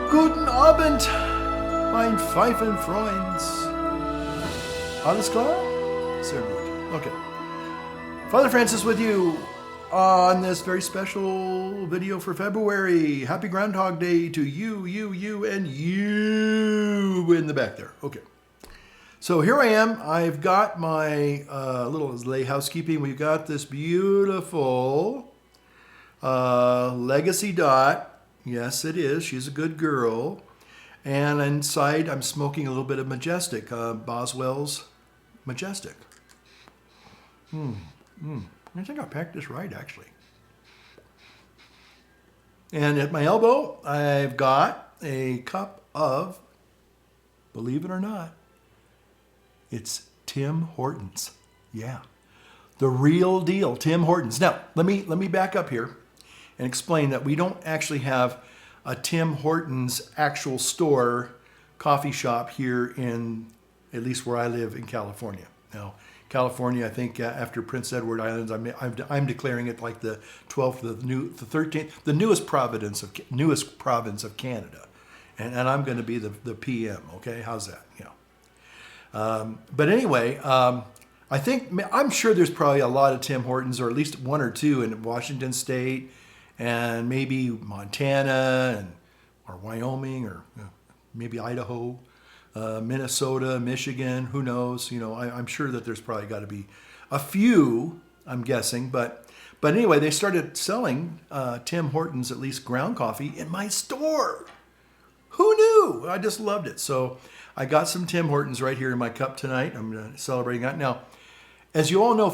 Guten Abend, mein Pfeifenfreunds. Alles klar? Sehr gut. Okay. Father Francis with you on this very special video for February. Happy Groundhog Day to you, and you in the back there. Okay. So here I am. I've got my little lay housekeeping. We've got this beautiful Legacy Dot. Yes, it is. She's a good girl. And inside, I'm smoking a little bit of Majestic, Boswell's Majestic. I think I packed this right, actually. And at my elbow, I've got a cup of, believe it or not, it's Tim Hortons. Yeah, the real deal, Tim Hortons. Now, let me back up here and explain that we don't actually have a Tim Hortons actual store, coffee shop here in, at least where I live in California. Now, California, I think after Prince Edward Islands, I'm declaring it like the 12th, the 13th, the newest province of Canada, and I'm going to be the PM. Okay, how's that? But anyway, I'm sure there's probably a lot of Tim Hortons, or at least one or two in Washington State, and maybe Montana, or Wyoming, or maybe Idaho, Minnesota, Michigan. Who knows? I'm sure that there's probably got to be a few. I'm guessing, but anyway, they started selling Tim Hortons, at least ground coffee, in my store. Who knew? I just loved it. So I got some Tim Hortons right here in my cup tonight. I'm celebrating that. Now, as you all know,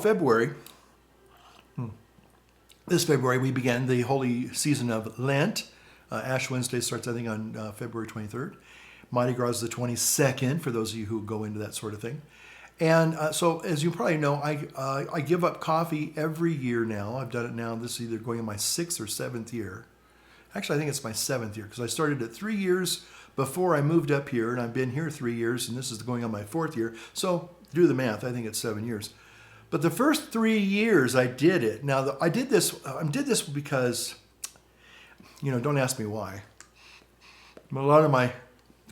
this February, we began the holy season of Lent. Ash Wednesday starts, I think, on February 23rd. Mardi Gras is the 22nd, for those of you who go into that sort of thing. And so, as you probably know, I give up coffee every year now. I've done it now. This is either going in my 6th or 7th year. Actually, I think it's my 7th year, because I started it 3 years before I moved up here, and I've been here 3 years, and this is going on my 4th year. So, do the math. I think it's 7 years. But the first 3 years I did it. Now, I did this because, don't ask me why. But a lot of my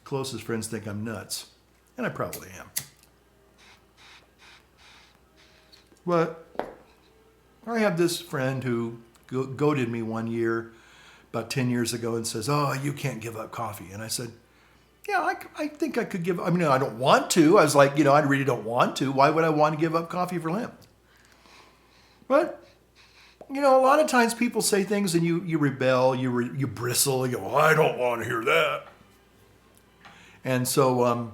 closest friends think I'm nuts. And I probably am. But I have this friend who goaded me one year, about 10 years ago, and says, "Oh, you can't give up coffee." And I said, "Yeah, I think I could give up. I mean, I don't want to." I was like, I really don't want to. Why would I want to give up coffee for Lent? But, a lot of times people say things and you rebel, you bristle, you go, "I don't want to hear that." And so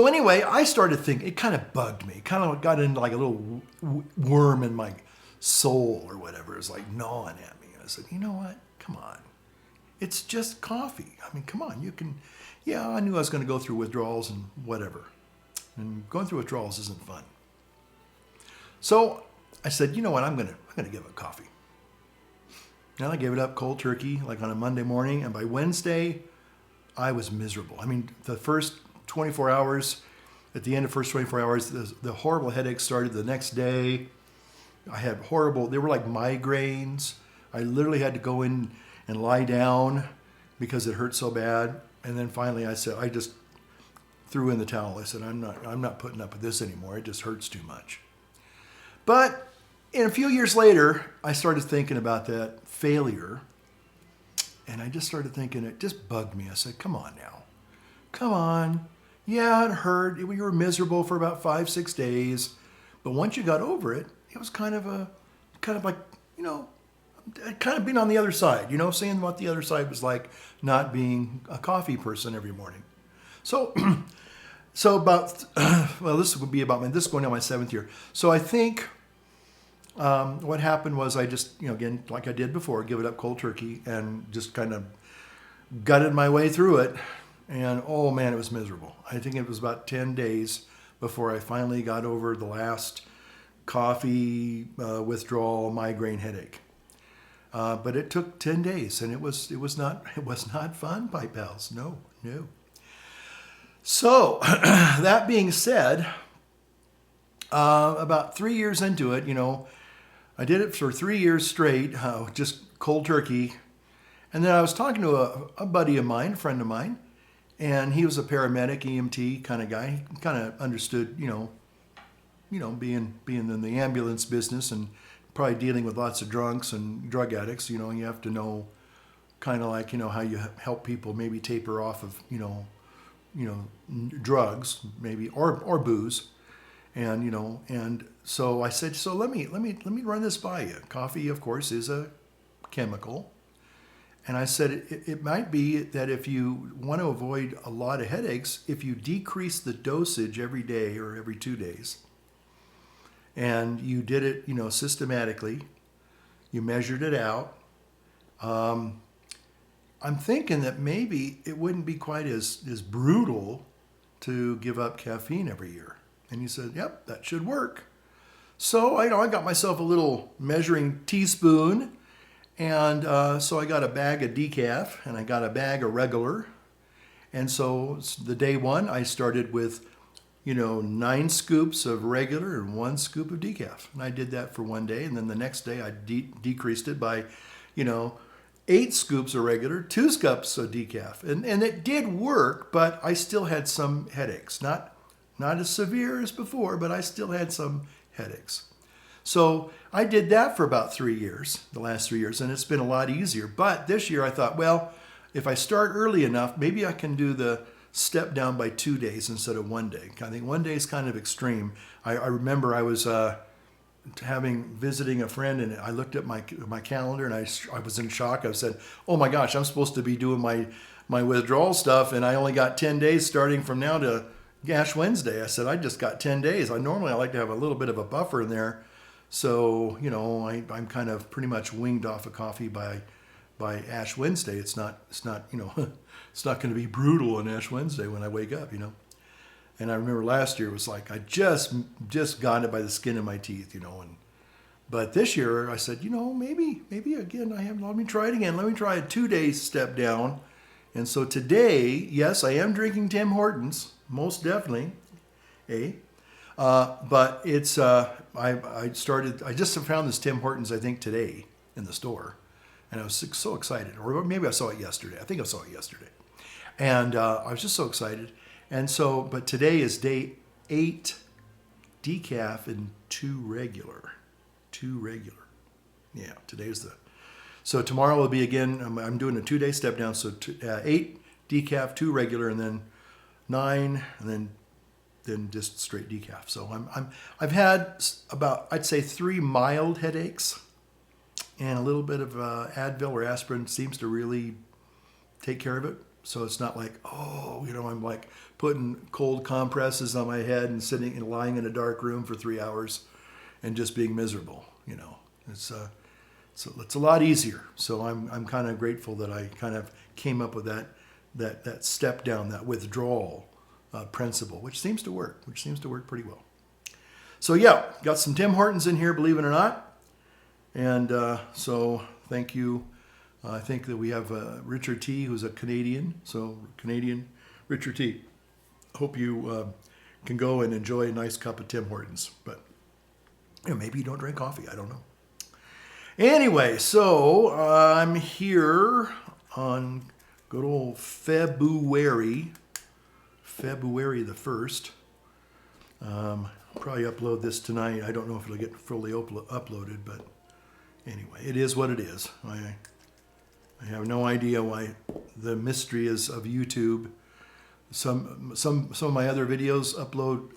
anyway, I started thinking, it kind of bugged me. It kind of got into like a little worm in my soul or whatever. It was like gnawing at me. I said, "You know what? Come on. It's just coffee. I mean, come on, you can." Yeah, I knew I was going to go through withdrawals and whatever. And going through withdrawals isn't fun. So I said, "You know what? I'm going to give up coffee." And I gave it up cold turkey, like on a Monday morning. And by Wednesday, I was miserable. I mean, the first 24 hours, at the end of the first 24 hours, the horrible headaches started the next day. I had they were like migraines. I literally had to go in and lie down because it hurt so bad. And then finally I just threw in the towel. I said, I'm not putting up with this anymore. It just hurts too much. But a few years later, I started thinking about that failure. And I just started thinking, it just bugged me. I said, "Come on now. Come on. Yeah, it hurt. You were miserable for about 5-6 days. But once you got over it, it was kind of like, kind of being on the other side, seeing what the other side was like, not being a coffee person every morning." So, this would be this is going on my 7th year. So I think what happened was I just, again, like I did before, give it up cold turkey and just kind of gutted my way through it. And oh man, it was miserable. I think it was about 10 days before I finally got over the last coffee withdrawal migraine headache. But it took 10 days, and it was not fun, pipe pals. No. So that being said, about 3 years into it, I did it for 3 years straight, just cold turkey. And then I was talking to a buddy of mine, friend of mine, and he was a paramedic, EMT kind of guy. He kind of understood, being in the ambulance business and probably dealing with lots of drunks and drug addicts. You have to know kind of like, how you help people maybe taper off of, drugs maybe or booze. And so I said, so let me run this by you. Coffee, of course, is a chemical. And I said, it might be that if you want to avoid a lot of headaches, if you decrease the dosage every day or every 2 days, and you did it, systematically, you measured it out, I'm thinking that maybe it wouldn't be quite as brutal to give up caffeine every year. And he said, yep, that should work. So I got myself a little measuring teaspoon. And so I got a bag of decaf and I got a bag of regular. And so the day one, I started with, 9 scoops of regular and 1 scoop of decaf. And I did that for one day. And then the next day I decreased it by, 8 scoops of regular, 2 scoops of decaf. And it did work, but I still had some headaches. Not as severe as before, but I still had some headaches. So I did that for about 3 years, the last 3 years, and it's been a lot easier. But this year I thought, well, if I start early enough, maybe I can do the step down by 2 days instead of 1 day. I think 1 day is kind of extreme. I remember I was visiting a friend, and I looked at my calendar, and I was in shock. I said, oh my gosh, I'm supposed to be doing my withdrawal stuff, and I only got 10 days starting from now to Ash Wednesday. I said, I just got 10 days. I like to have a little bit of a buffer in there. So, I'm kind of pretty much winged off of coffee by Ash Wednesday. It's not, it's not going to be brutal on Ash Wednesday when I wake up, And I remember last year it was like I just got it by the skin of my teeth, but this year I said, maybe again let me try it again. Let me try a 2 day step down. And so today, yes, I am drinking Tim Hortons, most definitely, but it's I just found this Tim Hortons I think today in the store, and I was so excited. Or maybe I saw it yesterday. I think I saw it yesterday, and I was just so excited. And so, but today is day 8 decaf and 2 regular. 2 regular. Yeah, today's so tomorrow will be again, I'm doing a 2 day step down. So 8 decaf, 2 regular, and then 9, and then just straight decaf. So I've had about, I'd say 3 mild headaches, and a little bit of Advil or aspirin seems to really take care of it. So it's not like, I'm like putting cold compresses on my head and sitting and lying in a dark room for 3 hours and just being miserable. It's a lot easier. So I'm kind of grateful that I kind of came up with that step down, that withdrawal principle, which seems to work pretty well. So yeah, got some Tim Hortons in here, believe it or not. And so thank you. I think that we have Richard T., who's a Canadian. So Canadian Richard T., hope you can go and enjoy a nice cup of Tim Hortons. But maybe you don't drink coffee. I don't know. Anyway, so I'm here on good old February the 1st. I'll probably upload this tonight. I don't know if it'll get fully uploaded, but anyway, it is what it is. I have no idea why the mystery is of YouTube. Some of my other videos upload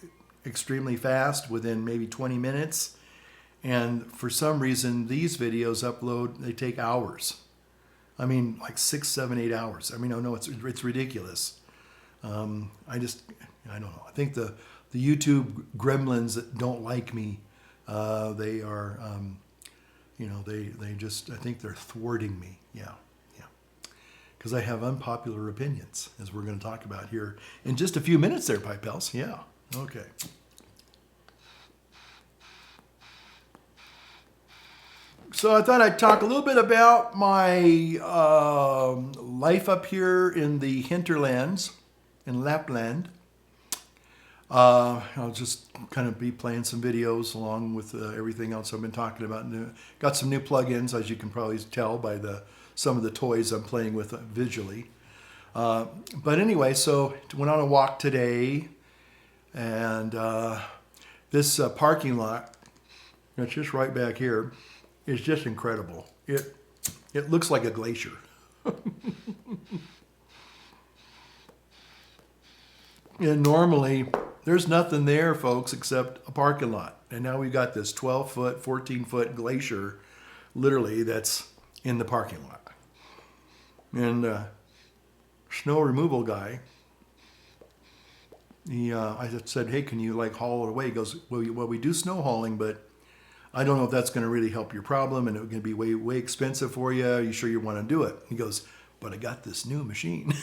extremely fast, within maybe 20 minutes. And for some reason, these videos they take hours. I mean, like 6, 7, 8 hours. I mean, no, it's ridiculous. I don't know. I think the YouTube gremlins that don't like me, they are, they just, I think they're thwarting me. Yeah. Because I have unpopular opinions, as we're going to talk about here in just a few minutes there, Pipe Pals. Yeah. Okay. So I thought I'd talk a little bit about my life up here in the hinterlands, in Lapland. I'll just kind of be playing some videos along with everything else I've been talking about. Got some new plugins, as you can probably tell by the some of the toys I'm playing with visually. But anyway, so went on a walk today, and this parking lot, that's just right back here, is just incredible. It looks like a glacier. And normally, there's nothing there, folks, except a parking lot. And now we've got this 12-foot, 14-foot glacier, literally, that's in the parking lot. And snow removal guy, I said, hey, can you like haul it away? He goes, well, we do snow hauling, but I don't know if that's going to really help your problem, and it's going to be way expensive for you. Are you sure you want to do it? He goes, but I got this new machine.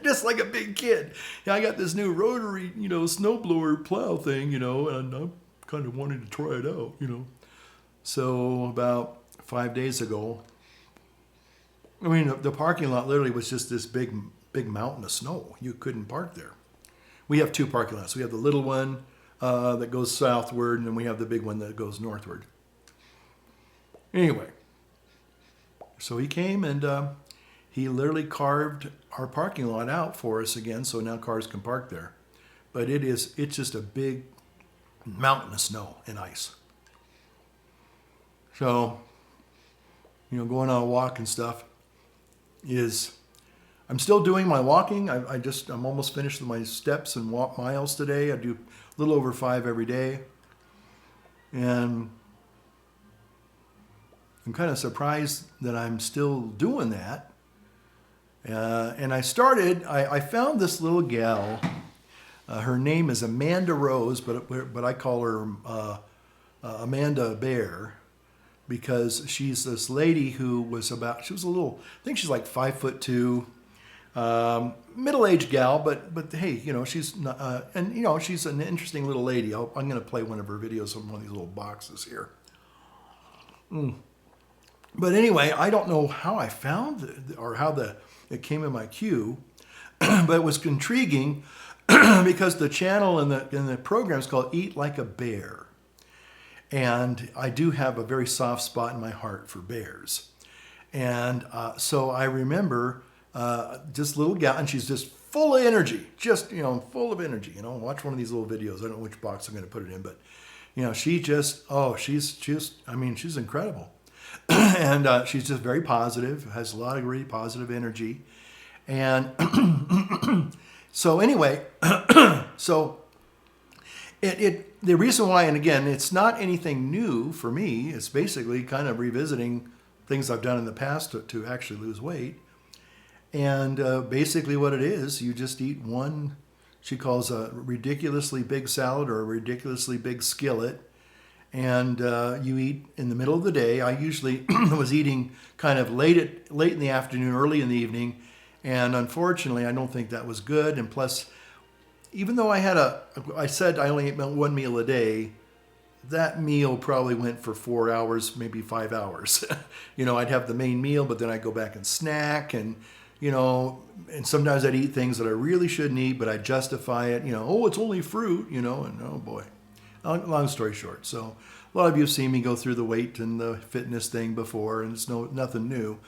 Just like a big kid. Yeah, I got this new rotary, snowblower plow thing, and I'm kind of wanting to try it out, So about 5 days ago, the parking lot literally was just this big mountain of snow. You couldn't park there. We have two parking lots. We have the little one that goes southward, and then we have the big one that goes northward. Anyway, so he came and he literally carved our parking lot out for us again, so now cars can park there. But it's just a big mountain of snow and ice. So, going on a walk and stuff I'm still doing my walking. I'm almost finished with my steps and walk miles today. I do a little over 5 every day. And I'm kind of surprised that I'm still doing that. And I found this little gal. Her name is Amanda Rose, but I call her Amanda Bear, because she's this lady who she was a little, I think she's like 5'2", middle-aged gal, but hey, she's not, and she's an interesting little lady. I'm going to play one of her videos on one of these little boxes here. But anyway, I don't know how I found or how it came in my queue, but it was intriguing because the channel in the program is called Eat Like a Bear. And I do have a very soft spot in my heart for bears. And so I remember this little gal, and she's just full of energy, full of energy. Watch one of these little videos. I don't know which box I'm going to put it in, but she's incredible. And she's just very positive, has a lot of really positive energy. And so anyway, the reason why, and again, it's not anything new for me. It's basically kind of revisiting things I've done in the past to actually lose weight. And basically what it is, you just eat one, she calls a ridiculously big salad or a ridiculously big skillet. And you eat in the middle of the day. I usually was eating kind of late in the afternoon, early in the evening. And unfortunately, I don't think that was good. And plus, even though I said I only ate one meal a day, that meal probably went for 4 hours, maybe 5 hours. I'd have the main meal, but then I'd go back and snack, and and sometimes I'd eat things that I really shouldn't eat, but I'd justify it. It's only fruit, and oh boy. Long story short. So a lot of you have seen me go through the weight and the fitness thing before, and it's nothing new,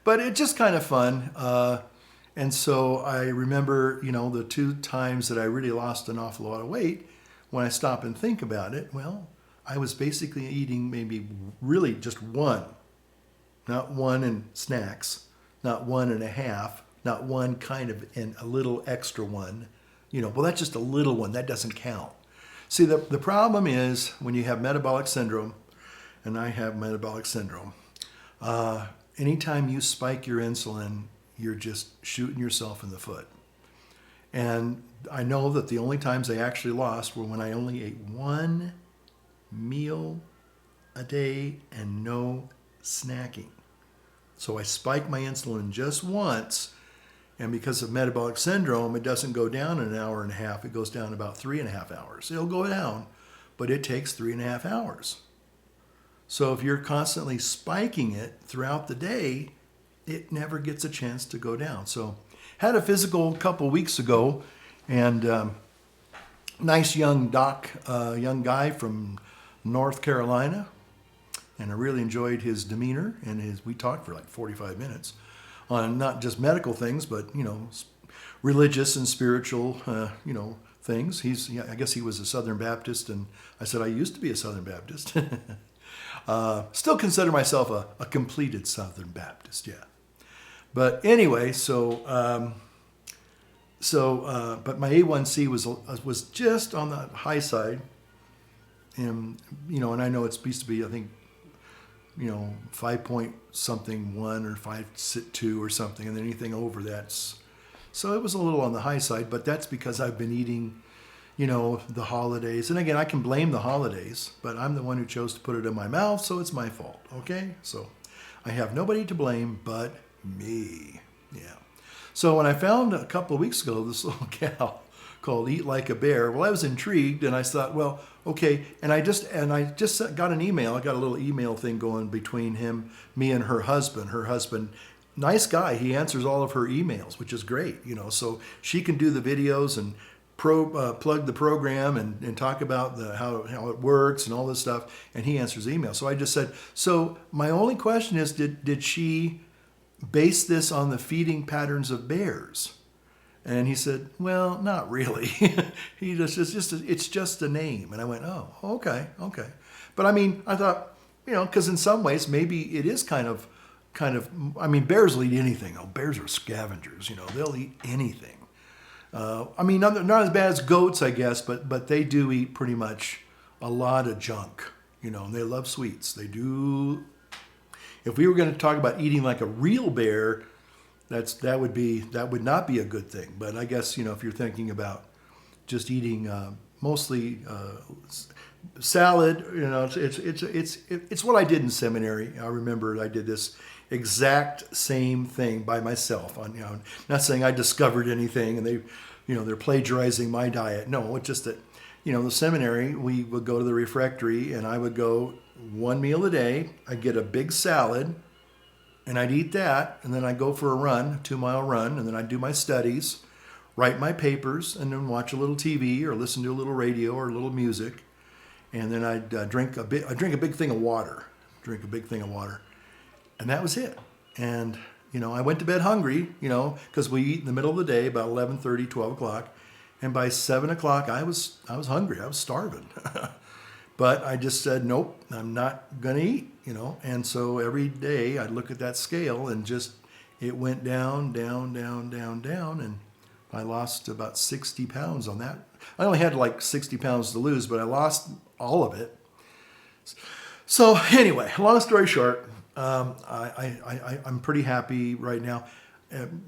but it's just kind of fun. And so I remember, the 2 times that I really lost an awful lot of weight, when I stop and think about it, well, I was basically eating maybe really just one, not one in snacks, not 1.5, not one kind of and a little extra one, well, that's just a little one. That doesn't count. See, the problem is when you have metabolic syndrome, and I have metabolic syndrome, anytime you spike your insulin, you're just shooting yourself in the foot. And I know that the only times I actually lost were when I only ate one meal a day and no snacking. So I spiked my insulin just once, and because of metabolic syndrome, it doesn't go down in an hour and a half. It goes down about 3.5 hours. It'll go down, but it takes 3.5 hours. So if you're constantly spiking it throughout the day, it never gets a chance to go down. So had a physical a couple weeks ago, and nice young guy from North Carolina. and I really enjoyed his demeanor and we talked for like 45 minutes on not just medical things, but, religious and spiritual, things. I guess he was a Southern Baptist, and I said, I used to be a Southern Baptist. Still consider myself a completed Southern Baptist, yeah. But anyway, but my A1C was just on the high side, and and I know it's supposed to be, I think, 5 point something 1 or 5.2 or something, and then anything over that's, so it was a little on the high side, but that's because I've been eating, the holidays. And again, I can blame the holidays, but I'm the one who chose to put it in my mouth, so it's my fault, okay? So I have nobody to blame but me, yeah. So when I found a couple of weeks ago this little gal called Eat Like a Bear, well, I was intrigued, and I thought, well, okay, and I just got an email. I got a little email thing going between me and her husband. Her husband, nice guy, he answers all of her emails, which is great, so she can do the videos and plug the program and talk about how it works and all this stuff, and he answers emails. So I just said, so my only question is, did she base this on the feeding patterns of bears? And he said, well, not really. It's just a name. And I went, oh, okay. But I mean, I thought, because in some ways maybe it is kind of, I mean, bears will eat anything. Oh, bears are scavengers, they'll eat anything. I mean, not as bad as goats, I guess, but they do eat pretty much a lot of junk, and they love sweets. They do. If we were going to talk about eating like a real bear, that would not be a good thing. But I guess, if you're thinking about just eating mostly salad, it's what I did in seminary. I remember I did this exact same thing by myself. Not saying I discovered anything and they're plagiarizing my diet. No, it's just that, the seminary, we would go to the refectory and I would go one meal a day. I'd get a big salad and I'd eat that, and then I'd go for a run, a 2-mile run, and then I'd do my studies, write my papers, and then watch a little TV or listen to a little radio or a little music, and then I'd drink a big thing of water, and that was it. And I went to bed hungry, because we eat in the middle of the day, about 11:30, 12 o'clock, and by 7 o'clock I was hungry, I was starving. But I just said, nope, I'm not going to eat, And so every day I'd look at that scale and it went down, and I lost about 60 pounds on that. I only had like 60 pounds to lose, but I lost all of it. So anyway, long story short, I'm pretty happy right now.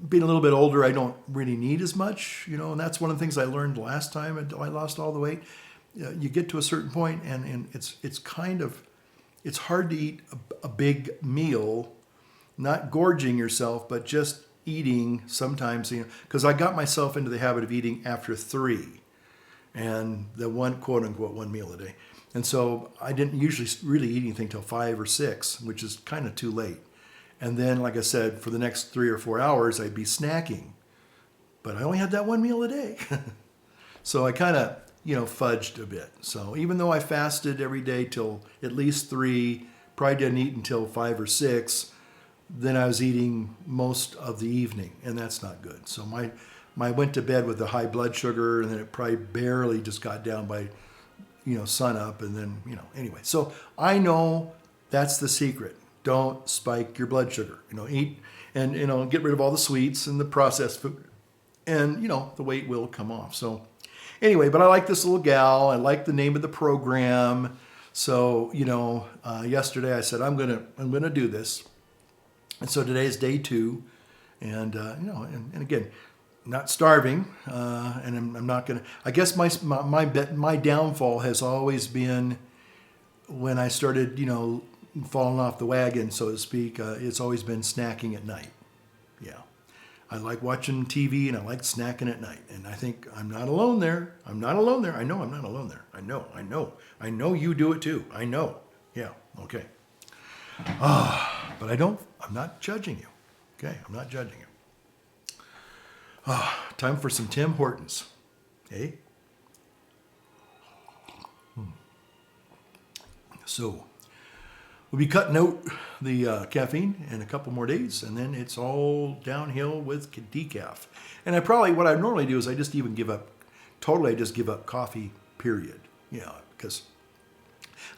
Being a little bit older, I don't really need as much, and that's one of the things I learned last time I lost all the weight. You get to a certain point, and it's hard to eat a big meal, not gorging yourself, but just eating sometimes, because I got myself into the habit of eating after 3, and the one quote unquote 1 meal a day. And so I didn't usually really eat anything till 5 or 6, which is kind of too late. And then, like I said, for the next 3 or 4 hours, I'd be snacking, but I only had that 1 meal a day. So I kind of, fudged a bit. So even though I fasted every day till at least 3, probably didn't eat until 5 or 6, then I was eating most of the evening, and that's not good. So I went to bed with a high blood sugar, and then it probably barely just got down by, sun up, and then, anyway. So I know that's the secret. Don't spike your blood sugar. Eat and, get rid of all the sweets and the processed food, and, the weight will come off. So anyway, but I like this little gal. I like the name of the program. So, yesterday I said, I'm gonna do this. And so today is day 2. And, and again, not starving. And I'm not gonna, I guess my downfall has always been when I started, falling off the wagon, so to speak. It's always been snacking at night. Yeah. I like watching TV and I like snacking at night. And I think I'm not alone there. I know I'm not alone there. I know you do it too. I know. Yeah, okay. But I'm not judging you. Okay, I'm not judging you. Time for some Tim Hortons. Hey? So, we'll be cutting out the caffeine in a couple more days, and then it's all downhill with decaf. And what I normally do is I just even give up, totally I just give up coffee, period. Yeah, because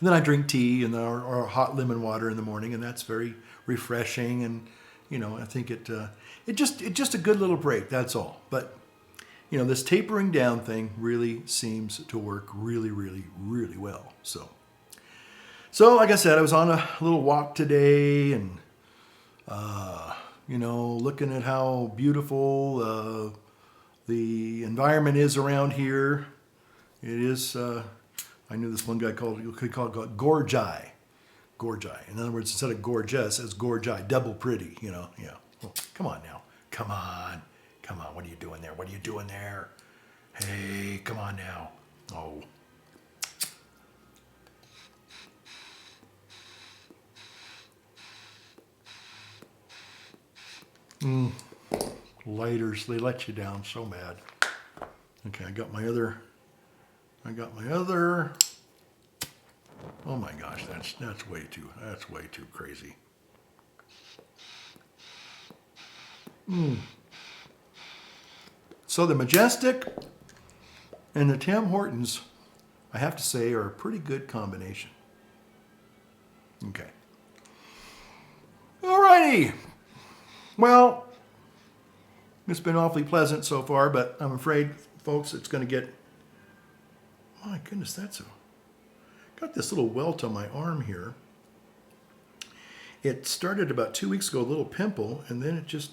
then I drink tea or hot lemon water in the morning, and that's very refreshing. And I think it's just a good little break. That's all. But this tapering down thing really seems to work really, really, really well. So like I said, I was on a little walk today, and looking at how beautiful the environment is around here. It is. I knew this one guy called it gorgi. Gorgi. In other words, instead of gorgeous, it's gorgi, double pretty. Yeah. Well, come on now. Come on. What are you doing there? What are you doing there? Hey, come on now. Oh. Lighters, they let you down so bad. Okay, I got my other. Oh my gosh, that's way too crazy. So the Majestic and the Tim Hortons, I have to say, are a pretty good combination. Okay. Alrighty. Well, it's been awfully pleasant so far, but I'm afraid, folks, it's going to get... My goodness, got this little welt on my arm here. It started about 2 weeks ago, a little pimple, and then it just...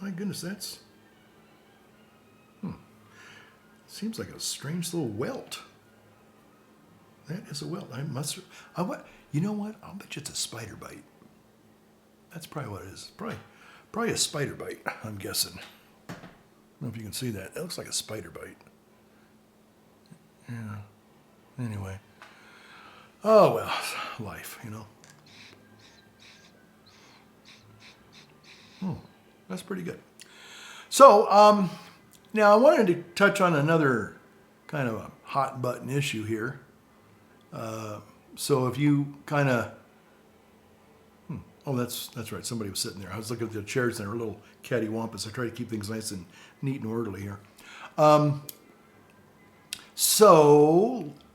My goodness, seems like a strange little welt. That is a welt. You know what? I'll bet you it's a spider bite. That's probably what it is. Probably a spider bite, I'm guessing. I don't know if you can see that. It looks like a spider bite. Yeah. Anyway. Oh, well, life, That's pretty good. So, now I wanted to touch on another kind of a hot button issue here. So if you kind of... Oh, that's right. Somebody was sitting there. I was looking at the chairs and they were little cattywampus. I try to keep things nice and neat and orderly here. And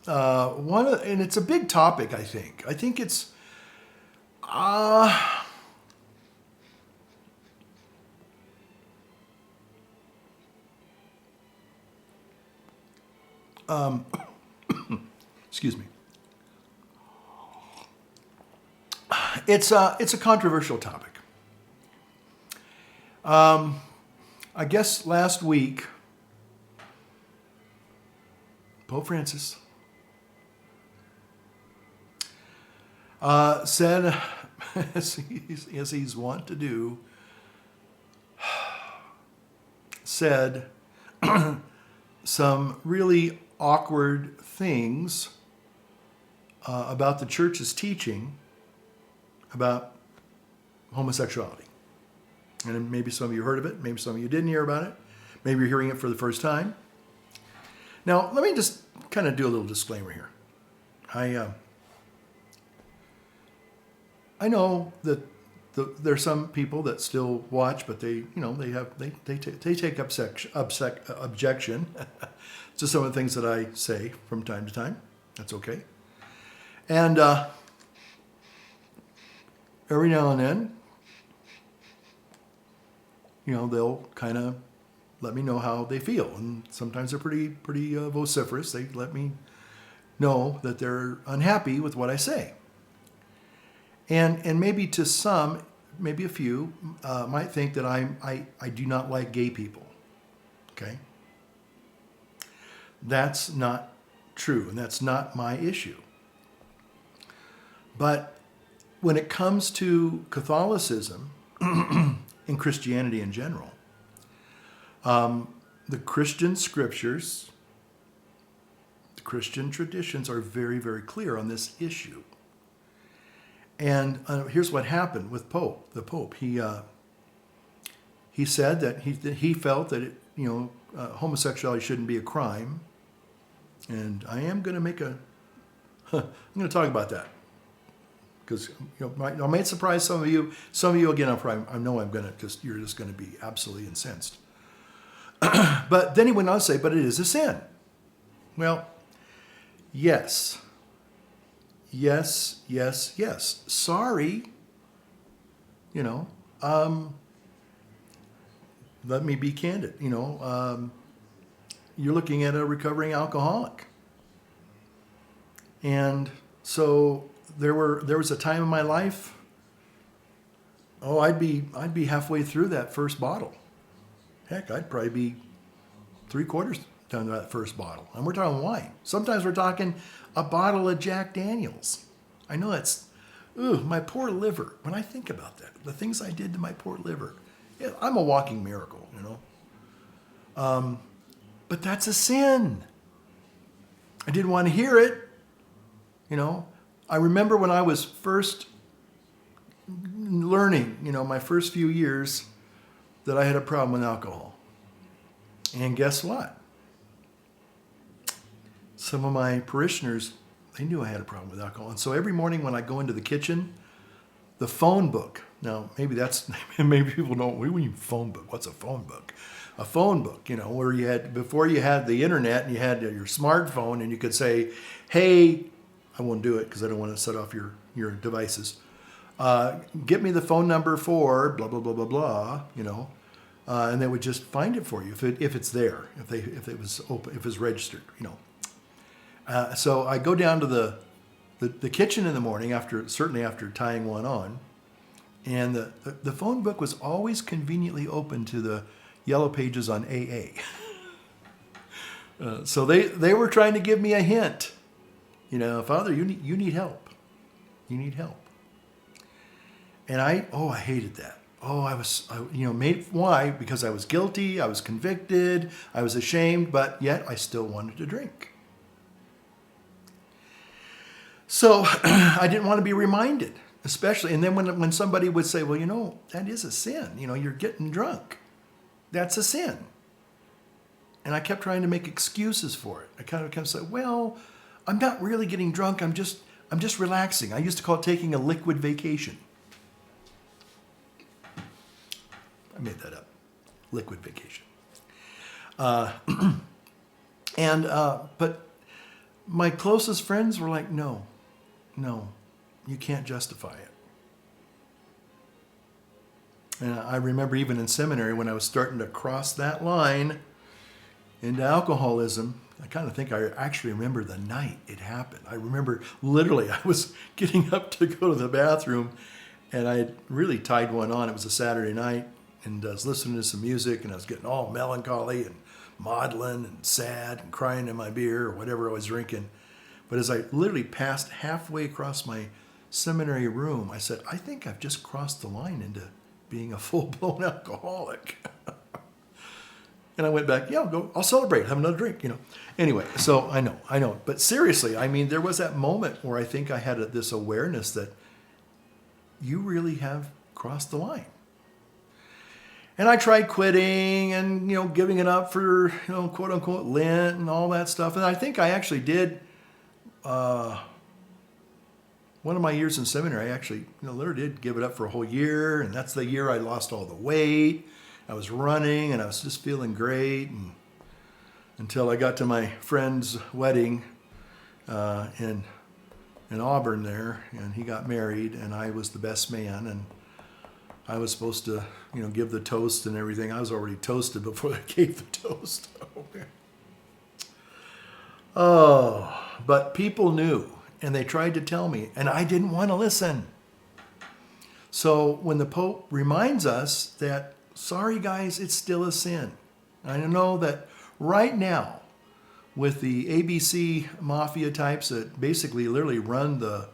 it's a big topic, I think. I think it's... excuse me. It's a controversial topic. I guess last week, Pope Francis said, as he's wont to do, said some really awkward things about the church's teaching about homosexuality. And maybe some of you heard of it, maybe some of you didn't hear about it, maybe you're hearing it for the first time. Now, let me just kind of do a little disclaimer here. I know that there are some people that still watch, but they take objection to some of the things that I say from time to time. That's okay. And every now and then, they'll kind of let me know how they feel, and sometimes they're pretty vociferous. They let me know that they're unhappy with what I say. And maybe to some, maybe a few, might think that I do not like gay people. Okay? That's not true, and that's not my issue. But when it comes to Catholicism and Christianity in general, the Christian scriptures, the Christian traditions are very, very clear on this issue. And here's what happened with the Pope. He said that he felt that homosexuality shouldn't be a crime, and I am going to I'm going to talk about that because I might surprise some of you. Some of you again, I know you're just gonna be absolutely incensed. But then he went on to say, but it is a sin. Well, yes. Sorry. Let me be candid. You're looking at a recovering alcoholic. And so there was a time in my life, I'd be halfway through that first bottle. Heck, I'd probably be 3/4 done that first bottle. And we're talking wine. Sometimes we're talking a bottle of Jack Daniels. I know that's, my poor liver. When I think about that, the things I did to my poor liver. Yeah, I'm a walking miracle, But that's a sin. I didn't want to hear it. I remember when I was first learning, my first few years, that I had a problem with alcohol. And guess what? Some of my parishioners, they knew I had a problem with alcohol. And so every morning when I go into the kitchen, the phone book. Now, maybe people don't, what do you mean phone book? What's a phone book? A phone book, where before you had the internet and you had your smartphone and you could say, hey, I won't do it because I don't want to set off your devices. Get me the phone number for blah, blah, blah, blah, blah, and they would just find it for you if it's there, if it was open, if it was registered, So I go down to the kitchen in the morning certainly after tying one on, and the phone book was always conveniently open to the yellow pages on AA. So they were trying to give me a hint. Father, you need help. You need help. And I hated that. Why? Because I was guilty, I was convicted, I was ashamed, but yet I still wanted to drink. So I didn't want to be reminded, especially, and then when somebody would say, well, that is a sin. You're getting drunk. That's a sin. And I kept trying to make excuses for it. I kind of said, well, I'm not really getting drunk. I'm just relaxing. I used to call it taking a liquid vacation. I made that up. Liquid vacation. But my closest friends were like, no, you can't justify it. And I remember even in seminary when I was starting to cross that line into alcoholism, I kind of think I actually remember the night it happened. I remember literally I was getting up to go to the bathroom and I had really tied one on. It was a Saturday night and I was listening to some music and I was getting all melancholy and maudlin and sad and crying in my beer or whatever I was drinking. But as I literally passed halfway across my seminary room, I said, I think I've just crossed the line into being a full-blown alcoholic. And I went back, I'll celebrate, have another drink, Anyway, so I know. But seriously, there was that moment where I think I had this awareness that you really have crossed the line. And I tried quitting and, giving it up for, quote unquote, Lent and all that stuff. And I think I actually did, one of my years in seminary, I actually, literally did give it up for a whole year. And that's the year I lost all the weight. I was running and I was just feeling great. And until I got to my friend's wedding in Auburn there, and he got married, and I was the best man, and I was supposed to, give the toast and everything. I was already toasted before they gave the toast. But people knew, and they tried to tell me, and I didn't want to listen. So when the Pope reminds us that, sorry guys, it's still a sin. I know that right now, with the ABC mafia types that basically literally run the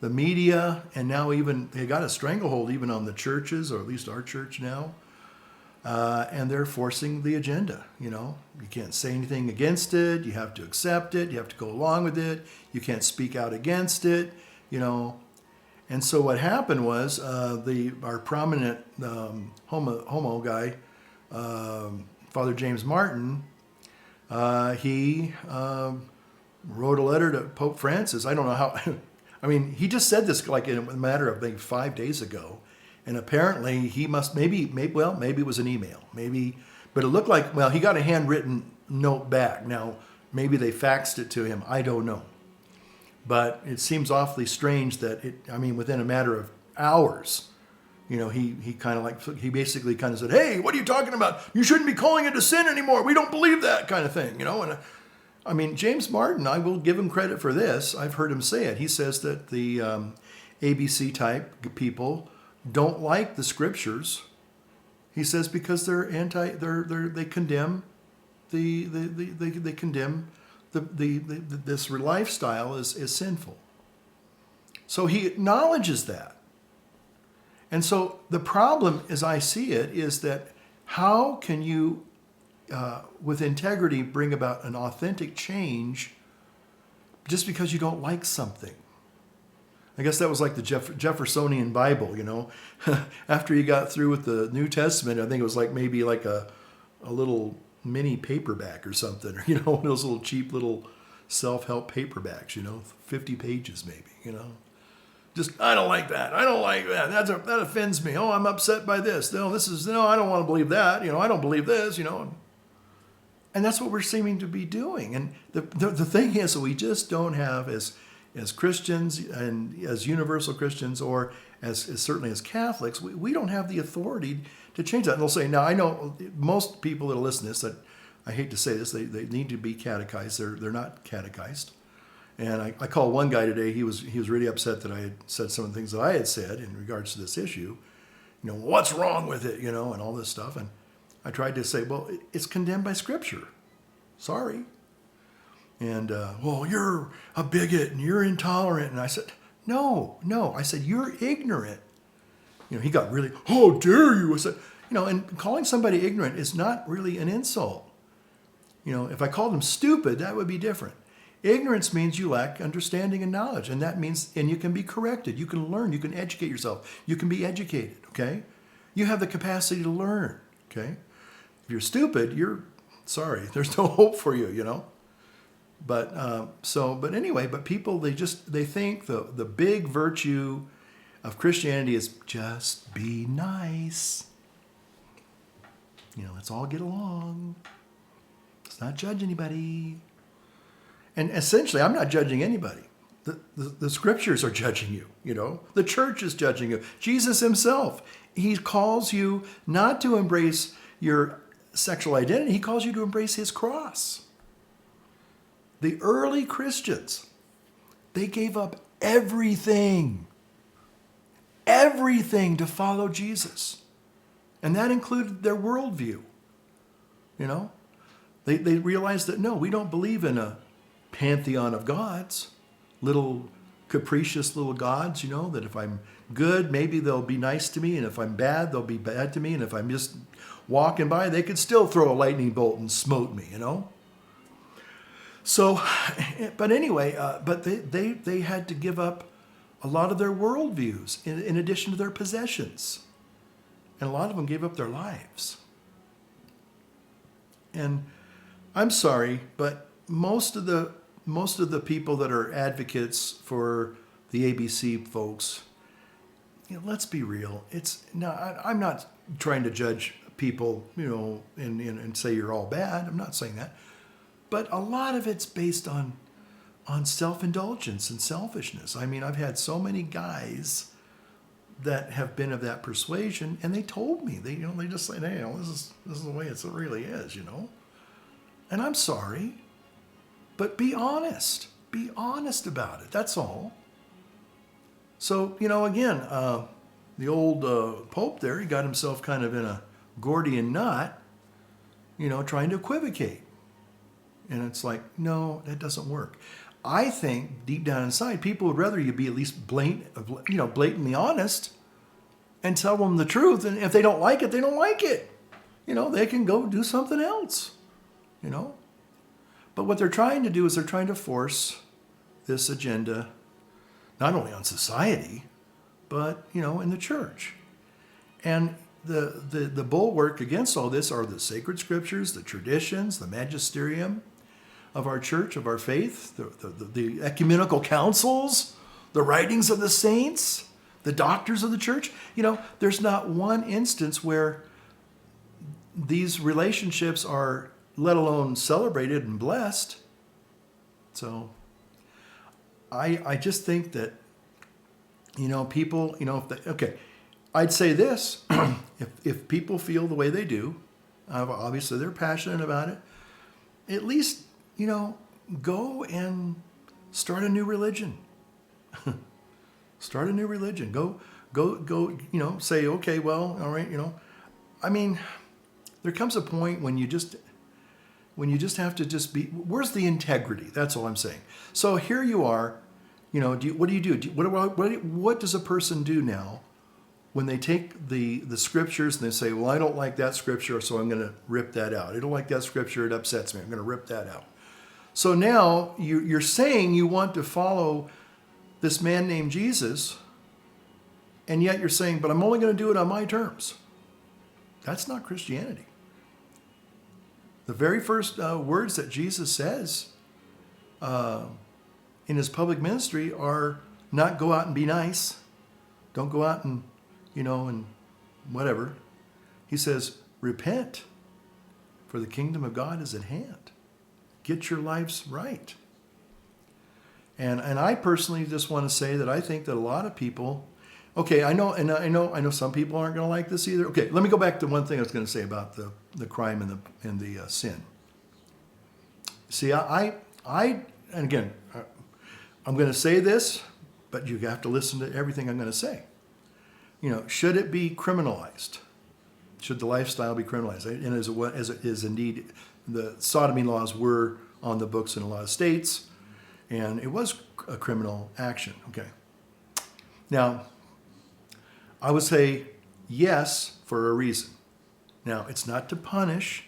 media, and now even they got a stranglehold even on the churches, or at least our church now, and they're forcing the agenda. You can't say anything against it. You have to accept it. You have to go along with it. You can't speak out against it. And so what happened was our prominent homo guy, Father James Martin, he wrote a letter to Pope Francis. I don't know how. I mean, he just said this like in a matter of maybe 5 days ago, and apparently he must maybe it was an email, but it looked like he got a handwritten note back. Now maybe they faxed it to him. I don't know, but it seems awfully strange that within a matter of hours, he he basically kind of said, "Hey, what are you talking about? You shouldn't be calling it a sin anymore. We don't believe that," kind of thing, And James Martin, I will give him credit for this. I've heard him say it. He says that the ABC type people don't like the scriptures. He says because they condemn they condemn this lifestyle is sinful. So he acknowledges that. And so the problem, as I see it, is that how can you, with integrity, bring about an authentic change just because you don't like something? I guess that was like the Jeffersonian Bible, After you got through with the New Testament, I think it was maybe like a little mini paperback or something, or, one of those little cheap little self-help paperbacks, 50 pages maybe, Just, I don't like that. I don't like that. That offends me. Oh, I'm upset by this. No, I don't want to believe that. I don't believe this, And that's what we're seeming to be doing. And the thing is, we just don't have, as Christians and as universal Christians, or as certainly as Catholics, we don't have the authority to change that. And they'll say, now I know most people that listen to this, that I hate to say this, they need to be catechized. They're not catechized. And I called one guy today. He was really upset that I had said some of the things that I had said in regards to this issue. What's wrong with it, and all this stuff. And I tried to say, well, it's condemned by Scripture. Sorry. And, you're a bigot and you're intolerant. And I said, no. I said, you're ignorant. He got really, how dare you? I said, and calling somebody ignorant is not really an insult. If I called them stupid, that would be different. Ignorance means you lack understanding and knowledge, and that means, and you can be corrected, you can learn, you can educate yourself, you can be educated, okay? You have the capacity to learn, okay? If you're stupid, sorry, there's no hope for you, But people, they think the big virtue of Christianity is just be nice. Let's all get along. Let's not judge anybody. And essentially, I'm not judging anybody. The scriptures are judging you, The church is judging you. Jesus himself, he calls you not to embrace your sexual identity. He calls you to embrace his cross. The early Christians, they gave up everything to follow Jesus. And that included their worldview. They realized that, no, we don't believe in a pantheon of gods, little capricious little gods, that if I'm good, maybe they'll be nice to me, and if I'm bad, they'll be bad to me, and if I'm just walking by, they could still throw a lightning bolt and smote me, So, but anyway, but they had to give up a lot of their worldviews in addition to their possessions. And a lot of them gave up their lives. And I'm sorry, but most of the people that are advocates for the ABC folks, let's be real. I'm not trying to judge people, and say you're all bad. I'm not saying that. But a lot of it's based on self-indulgence and selfishness. I've had so many guys that have been of that persuasion, and they told me, they just say, hey, this is the way it really is, And I'm sorry, but be honest. Be honest about it. That's all. So, again, the old Pope there, he got himself kind of in a Gordian knot, trying to equivocate. And it's like, no, that doesn't work. I think deep down inside, people would rather you be at least blatantly honest and tell them the truth. And if they don't like it, they don't like it. They can go do something else, But what they're trying to do is they're trying to force this agenda, not only on society, but, in the church. And the bulwark against all this are the sacred scriptures, the traditions, the magisterium of our church, of our faith, the ecumenical councils, the writings of the saints, the doctors of the church. There's not one instance where these relationships are, let alone celebrated and blessed. So I just think that, people, I'd say this, if people feel the way they do, obviously they're passionate about it, at least, go and start a new religion. Start a new religion. Go, say, okay, well, all right, there comes a point when you just have to just be, where's the integrity? That's all I'm saying. So here you are, what do you do? What does a person do now when they take the scriptures and they say, well, I don't like that scripture, so I'm going to rip that out. I don't like that scripture, it upsets me, I'm going to rip that out. So now you're saying you want to follow this man named Jesus, and yet you're saying, but I'm only going to do it on my terms. That's not Christianity. The very first words that Jesus says in his public ministry are not go out and be nice. Don't go out and, and whatever. He says, repent, for the kingdom of God is at hand. Get your lives right. And I personally just want to say that I think that a lot of people, okay, I know some people aren't going to like this either. Okay, let me go back to one thing I was going to say about the crime and the sin. See, and again, I'm going to say this, but you have to listen to everything I'm going to say. Should it be criminalized? Should the lifestyle be criminalized? And as it is indeed, the sodomy laws were on the books in a lot of states, and it was a criminal action. Okay. Now, I would say yes for a reason. Now, it's not to punish.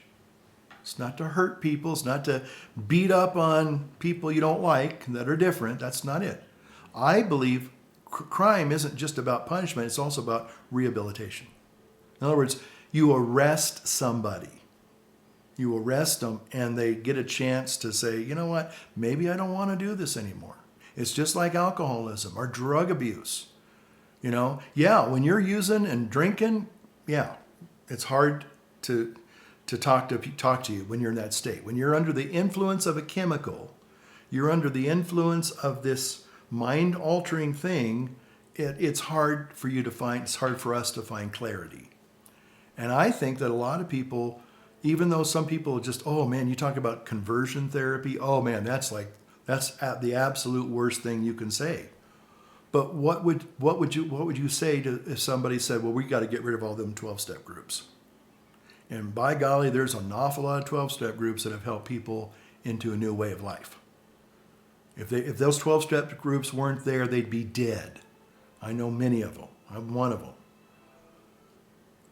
It's not to hurt people. It's not to beat up on people you don't like that are different. That's not it. I believe crime isn't just about punishment. It's also about rehabilitation. In other words, you arrest somebody. You arrest them and they get a chance to say, you know what, maybe I don't want to do this anymore. It's just like alcoholism or drug abuse. Yeah, when you're using and drinking, yeah, it's hard to talk to you when you're in that state. When you're under the influence of a chemical, you're under the influence of this mind-altering thing, it's hard for us to find clarity. And I think that a lot of people, even though some people just, oh man, you talk about conversion therapy, oh man, that's the absolute worst thing you can say. But what would you say if somebody said, well, we got to get rid of all them 12-step groups? And by golly, there's an awful lot of 12-step groups that have helped people into a new way of life. If those 12-step groups weren't there, they'd be dead. I know many of them. I'm one of them.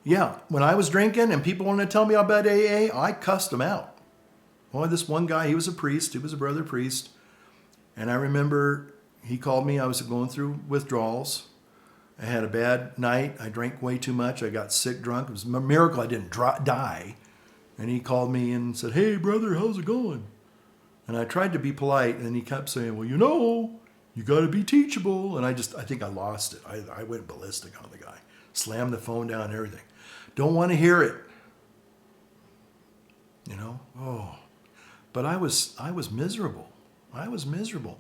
Yeah, when I was drinking and people wanted to tell me about AA, I cussed them out. Boy, this one guy, he was a priest. He was a brother priest. And I remember he called me. I was going through withdrawals. I had a bad night. I drank way too much. I got sick drunk. It was a miracle I didn't die. And he called me and said, hey, brother, how's it going? And I tried to be polite, and he kept saying, well, you got to be teachable. And I think I lost it. I went ballistic on the guy. Slammed the phone down and everything. Don't want to hear it. But I was miserable. I was miserable.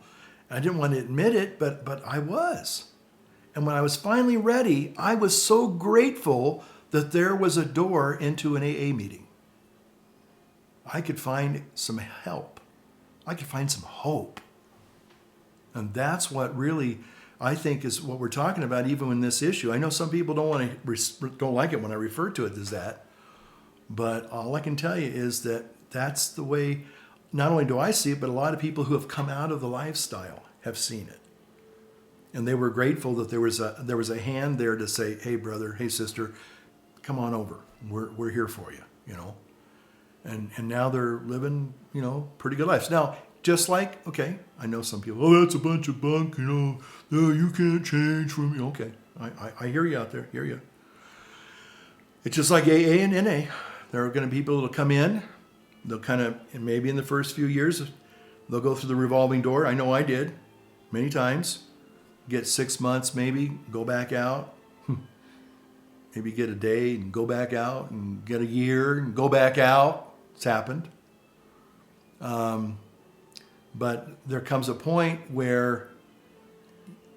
I didn't want to admit it, but I was. And when I was finally ready, I was so grateful that there was a door into an AA meeting. I could find some help. I could find some hope. And that's what really, I think, is what we're talking about even in this issue. I know some people don't like it when I refer to it as that. But all I can tell you is that that's the way, not only do I see it, but a lot of people who have come out of the lifestyle have seen it. And they were grateful that there was a hand there to say, hey, brother, hey, sister, come on over. We're here for you, And now they're living, pretty good lives. Now, just like, okay, I know some people, oh, that's a bunch of bunk, no, you can't change from me. Okay, I hear you out there, hear you. It's just like AA and NA. There are going to be people that'll come in, they'll kind of, and maybe in the first few years, they'll go through the revolving door. I know I did, many times. get 6 months maybe, go back out. Maybe get a day and go back out, and get a year and go back out. It's happened. But there comes a point where,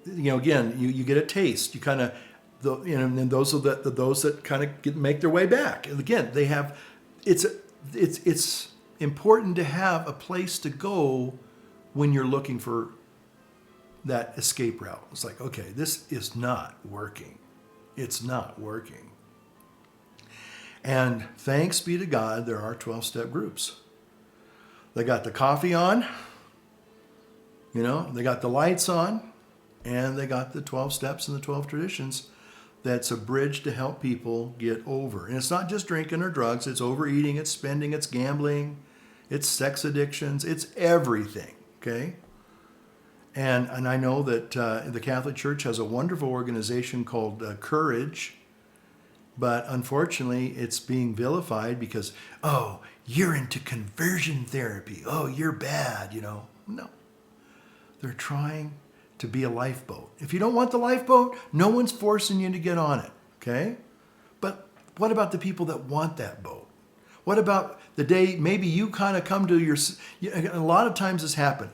again, you get a taste. You kind of, and those are those that kind of make their way back. And again, they have, it's important to have a place to go when you're looking for that escape route. It's like, okay, this is not working. It's not working. And thanks be to God, there are 12-step groups. They got the coffee on, they got the lights on, and they got the 12 steps and the 12 traditions. That's a bridge to help people get over. And it's not just drinking or drugs. It's overeating, it's spending, it's gambling, it's sex addictions, it's everything, okay? And I know that the Catholic Church has a wonderful organization called Courage, but unfortunately it's being vilified because, oh, you're into conversion therapy. Oh, you're bad, No. They're trying to be a lifeboat. If you don't want the lifeboat, no one's forcing you to get on it, okay? But what about the people that want that boat? What about the day maybe you kind of come to a lot of times this happened.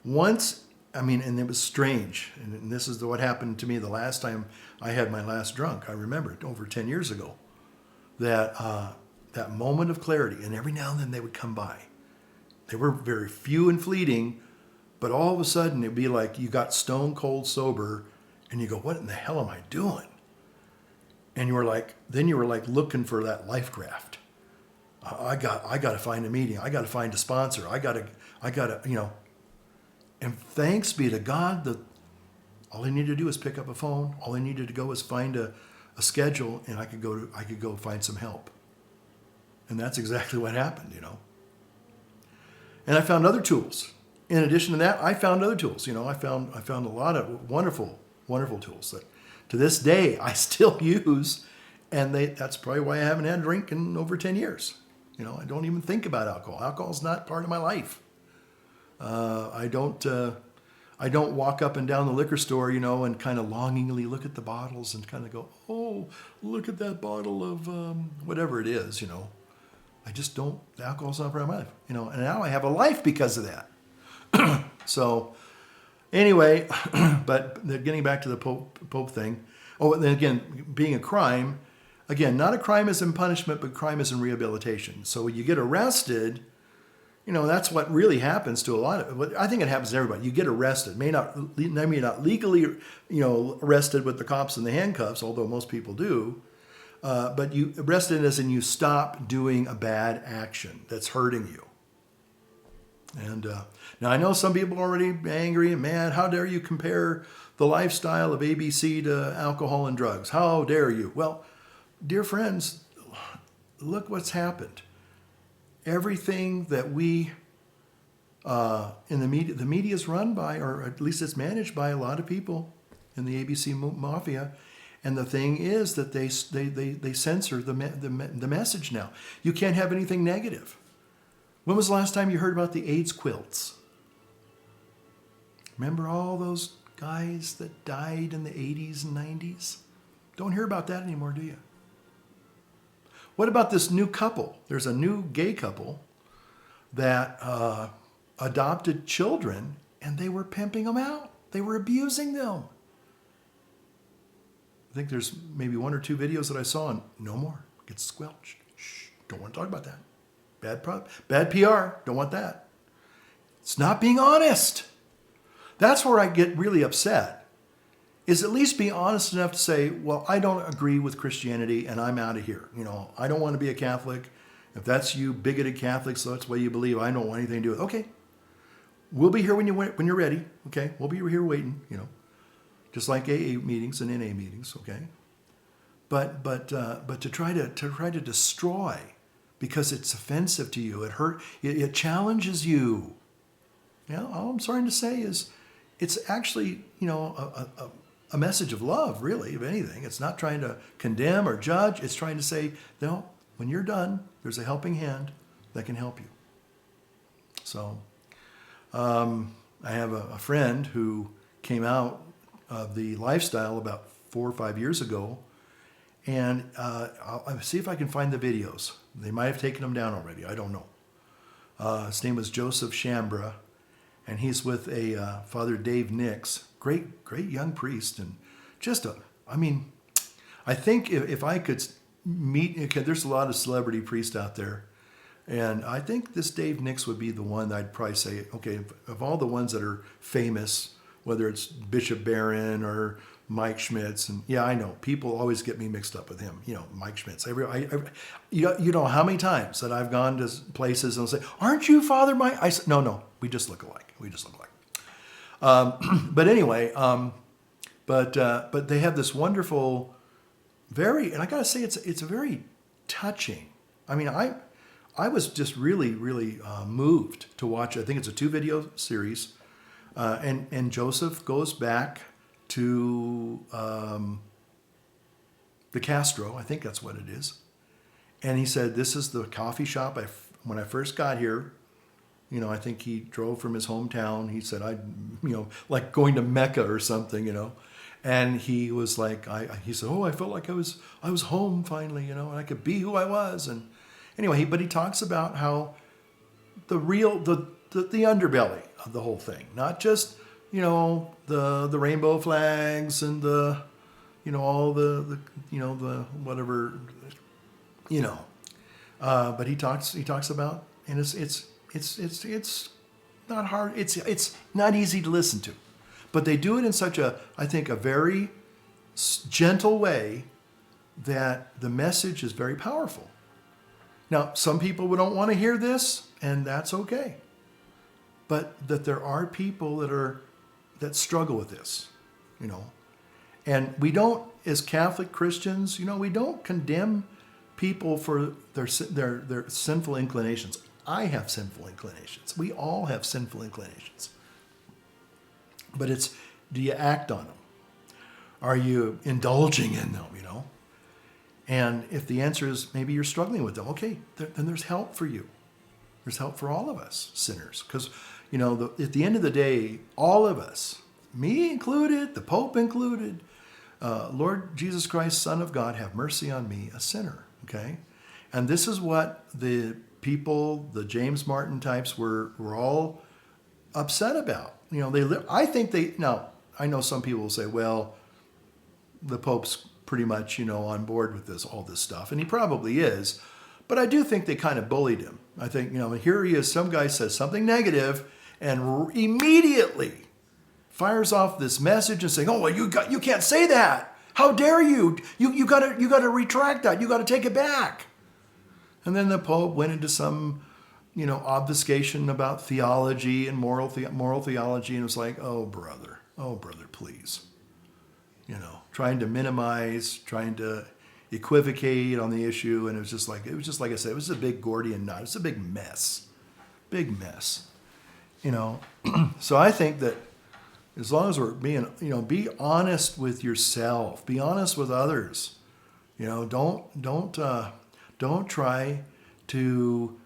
Once, and it was strange, and this is what happened to me the last time I had my last drunk. I remember it over 10 years ago, that moment of clarity, and every now and then they would come by. They were very few and fleeting, but all of a sudden it'd be like you got stone cold sober, and you go, what in the hell am I doing? And you were like looking for that life raft. I got to find a meeting. I got to find a sponsor. I got to, And thanks be to God that all I needed to do is pick up a phone. All I needed to go was find a schedule, and I could go find some help. And that's exactly what happened, And I found other tools. In addition to that, I found other tools. I found a lot of wonderful, wonderful tools that to this day I still use, and that's probably why I haven't had a drink in over 10 years. I don't even think about alcohol. Alcohol is not part of my life. I don't walk up and down the liquor store, and kind of longingly look at the bottles and kind of go, oh, look at that bottle of whatever it is, I just don't. The alcohol's not part of my life, And now I have a life because of that. So, anyway, but getting back to the Pope thing. Oh, and then again, being a crime. Again, not a crime as in punishment, but crime as in rehabilitation. So when you get arrested, that's what really happens to a lot of. I think it happens to everybody. You get arrested, may not legally, arrested with the cops and the handcuffs, although most people do. But you arrested as in you stop doing a bad action that's hurting you. And now I know some people are already angry and mad. How dare you compare the lifestyle of ABC to alcohol and drugs? How dare you? Well, dear friends, look what's happened. Everything that we in the media is run by, or at least it's managed by a lot of people in the ABC mafia. And the thing is that they censor the message now. You can't have anything negative. When was the last time you heard about the AIDS quilts? Remember all those guys that died in the 80s and 90s? Don't hear about that anymore, do you? What about this new couple? There's a new gay couple that adopted children, and they were pimping them out. They were abusing them. I think there's maybe one or two videos that I saw, and no more. Gets squelched. Shh, don't want to talk about that. Bad PR. Don't want that. It's not being honest. That's where I get really upset. Is at least be honest enough to say, well, I don't agree with Christianity and I'm out of here. I don't want to be a Catholic. If that's you, bigoted Catholics, so that's the way you believe, I don't want anything to do with it. Okay. We'll be here when you're ready. Okay. We'll be here waiting, just like AA meetings and NA meetings. Okay. But to try to destroy because it's offensive to you, it challenges you. All I'm starting to say is it's actually, a message of love, really, if anything. It's not trying to condemn or judge. It's trying to say, no, when you're done, there's a helping hand that can help you. So I have a friend who came out of the lifestyle about 4 or 5 years ago, and I'll see if I can find the videos. They might have taken them down already. I don't know. His name was Joseph Shambra, and he's with a Father Dave Nix, great young priest, and just I think if I could meet, okay, there's a lot of celebrity priests out there, and I think this Dave Nix would be the one that I'd probably say, okay, of all the ones that are famous, whether it's Bishop Barron or Mike Schmitz, and yeah, I know people always get me mixed up with him. Mike Schmitz. You know how many times that I've gone to places and they'll say, "Aren't you Father Mike?" I said, "No, we just look alike. We just look alike." But anyway, but they have this wonderful, and I gotta say, it's a very touching. I mean, I was just really moved to watch. I think it's a 2-video series, and Joseph goes back to the Castro, I think that's what it is. And he said, this is the coffee shop when I first got here. I think he drove from his hometown. He said, like going to Mecca or something, And he was like, he said, I felt like I was home finally, and I could be who I was. And anyway, but he talks about how the underbelly of the whole thing, not just the rainbow flags and all the whatever, but he talks about, and it's not hard, it's not easy to listen to, but they do it in such I think a very gentle way that the message is very powerful. Now, some people don't want to hear this, and that's okay, but that there are people that struggle with this, and we don't, as Catholic Christians, we don't condemn people for their sinful inclinations. I have sinful inclinations. We all have sinful inclinations. But do you act on them? Are you indulging in them, And if the answer is maybe you're struggling with them, okay, then there's help for you. There's help for all of us sinners. Because, at the end of the day, all of us, me included, the Pope included, Lord Jesus Christ, Son of God, have mercy on me, a sinner, okay? And this is what the people, the James Martin types, were all upset about. Now, I know some people will say, well, the Pope's pretty much, on board with all this stuff, and he probably is. But I do think they kind of bullied him. I think, here he is, some guy says something negative, and immediately fires off this message and saying, "Oh, well, you can't say that. How dare you? You got to retract that. You got to take it back." And then the Pope went into some, obfuscation about theology and moral theology, and it was like, "Oh, brother, please." Trying to minimize, trying to equivocate on the issue, and it was just like I said, it was a big Gordian knot. It's a big mess. So I think that as long as we're being, be honest with yourself, be honest with others. Don't try to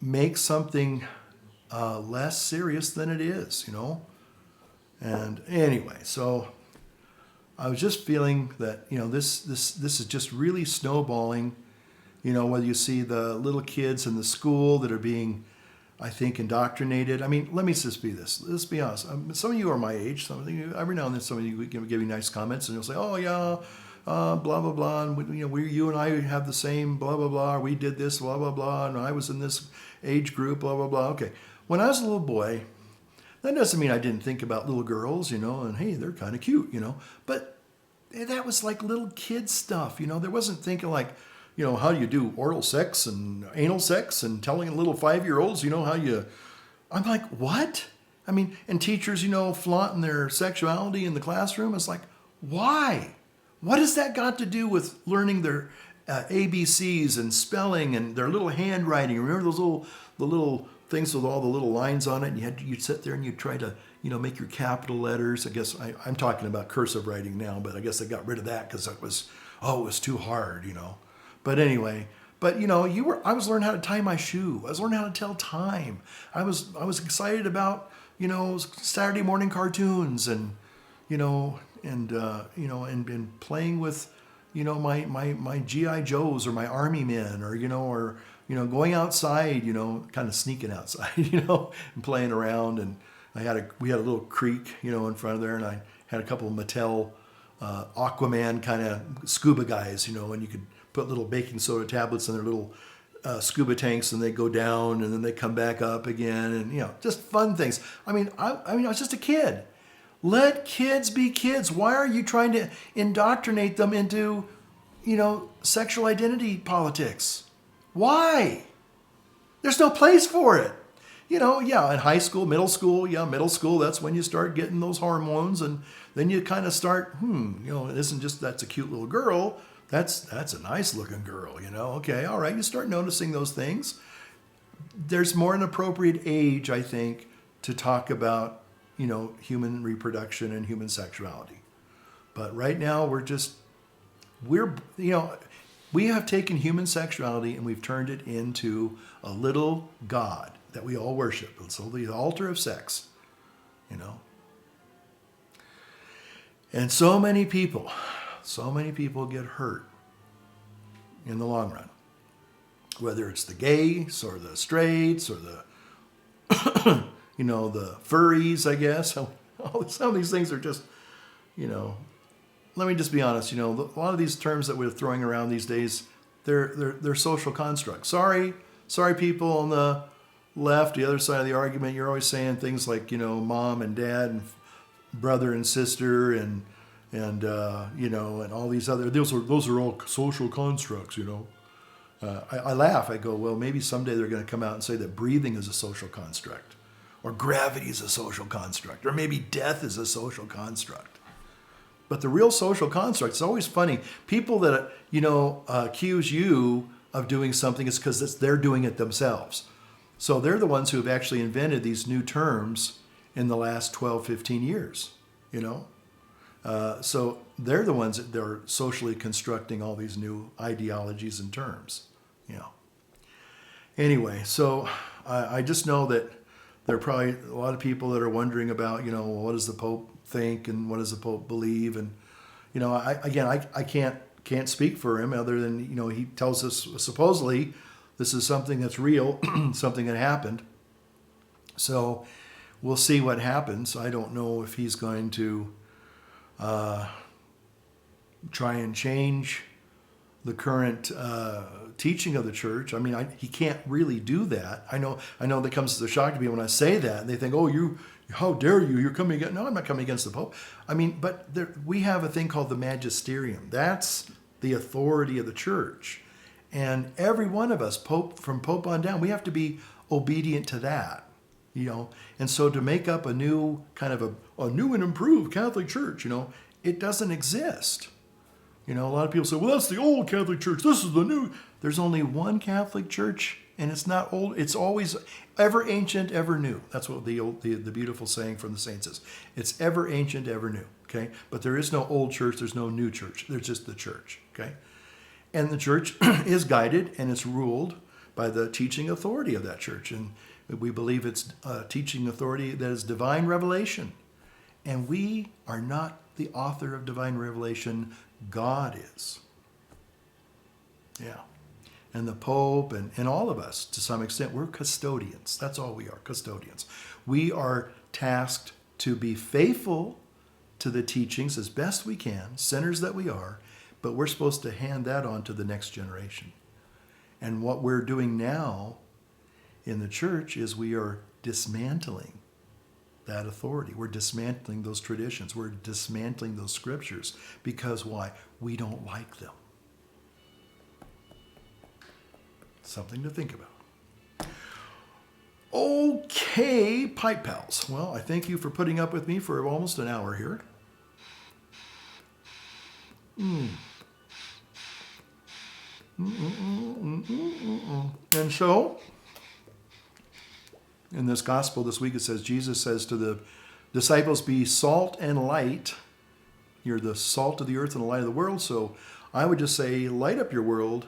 make something less serious than it is. And anyway, so I was just feeling that this is just really snowballing. Whether you see the little kids in the school that are being, I think, indoctrinated. I mean, let's be honest. Some of you are my age. Some of you, every now and then, some of you give me nice comments, and you'll say, "Oh yeah, blah blah blah," and you and I have the same blah blah blah. Or we did this blah blah blah, and I was in this age group blah blah blah. Okay, when I was a little boy, that doesn't mean I didn't think about little girls, and hey, they're kind of cute, but that was like little kid stuff, There wasn't thinking like, how do you do oral sex and anal sex and telling little 5-year-olds, how you... I'm like, what? I mean, and teachers, flaunting their sexuality in the classroom. It's like, why? What has that got to do with learning their ABCs and spelling and their little handwriting? Remember those little things with all the little lines on it? And you'd sit there and you'd try to, make your capital letters. I guess I'm talking about cursive writing now, but I guess they got rid of that because it was too hard, But anyway, I was learning how to tie my shoe. I was learning how to tell time. I was excited about, Saturday morning cartoons and, and and been playing with, my GI Joes or my Army men, or going outside, kind of sneaking outside, and playing around. And we had a little creek, in front of there, and I had a couple of Mattel Aquaman kind of scuba guys, and you could put little baking soda tablets in their little scuba tanks, and they go down and then they come back up again, and just fun things. I mean, I was just a kid. Let kids be kids. Why are you trying to indoctrinate them into, sexual identity politics? Why? There's no place for it. In high school, middle school, that's when you start getting those hormones, and then you kind of start, it isn't just that's a cute little girl, that's a nice looking girl, okay, all right, you start noticing those things. There's more an appropriate age, I think, to talk about, human reproduction and human sexuality. But right now we have taken human sexuality and we've turned it into a little god that we all worship. It's the altar of sex, And so many people get hurt in the long run. Whether it's the gays or the straights or the, the furries, I guess. Some of these things are just, let me just be honest, a lot of these terms that we're throwing around these days, they're social constructs. Sorry, people on the left, the other side of the argument, you're always saying things like, mom and dad and brother and sister and and all these other, those are all social constructs, I laugh. I go, well, maybe someday they're going to come out and say that breathing is a social construct, or gravity is a social construct, or maybe death is a social construct. But the real social construct, it's always funny. People that, accuse you of doing something is because they're doing it themselves. So they're the ones who have actually invented these new terms in the last 12, 15 years, So they're the ones that they're socially constructing all these new ideologies and terms, Anyway, so I just know that there are probably a lot of people that are wondering about, what does the Pope think and what does the Pope believe? And, I can't speak for him other than, he tells us supposedly this is something that's real, something that happened. So we'll see what happens. I don't know if he's going to try and change the current teaching of the church. I mean, he can't really do that. I know that comes as a shock to people when I say that, and they think, oh, how dare you? You're coming against. No, I'm not coming against the Pope. I mean, but we have a thing called the magisterium. That's the authority of the church. And every one of us, from Pope on down, we have to be obedient to that, And so to make up a new kind of a new and improved Catholic Church, it doesn't exist. A lot of people say, well, that's the old Catholic Church. This is the new. There's only one Catholic Church, and it's not old. It's always ever ancient, ever new. That's what the beautiful saying from the saints is. It's ever ancient, ever new. Okay, but there is no old church. There's no new church. There's just the church. Okay, and the church is guided and it's ruled by the teaching authority of that church, and we believe it's teaching authority that is divine revelation, and we are not the author of divine revelation. God is. Yeah. And the Pope and all of us, to some extent, we're custodians. That's all we are, custodians. We are tasked to be faithful to the teachings as best we can, sinners that we are, but we're supposed to hand that on to the next generation. And what we're doing now in the church is we are dismantling that authority. We're dismantling those traditions. We're dismantling those scriptures. Because why? We don't like them. Something to think about. Okay, Pipe Pals. Well, I thank you for putting up with me for almost an hour here. And so, in this gospel this week, it says, Jesus says to the disciples, be salt and light. You're the salt of the earth and the light of the world. So I would just say, light up your world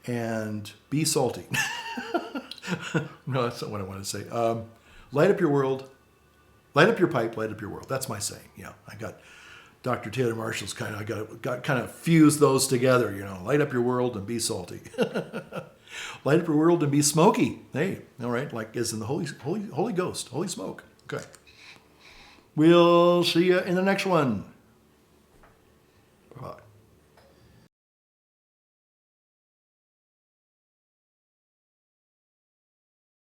and be salty. No, that's not what I want to say. Light up your world, light up your pipe, light up your world. That's my saying. Yeah, I got Dr. Taylor Marshall's kind of got kind of fused those together, you know. Light up your world and be salty. Light up your world and be smoky. Hey, all right, like as in the Holy Ghost, holy smoke. Okay. We'll see you in the next one.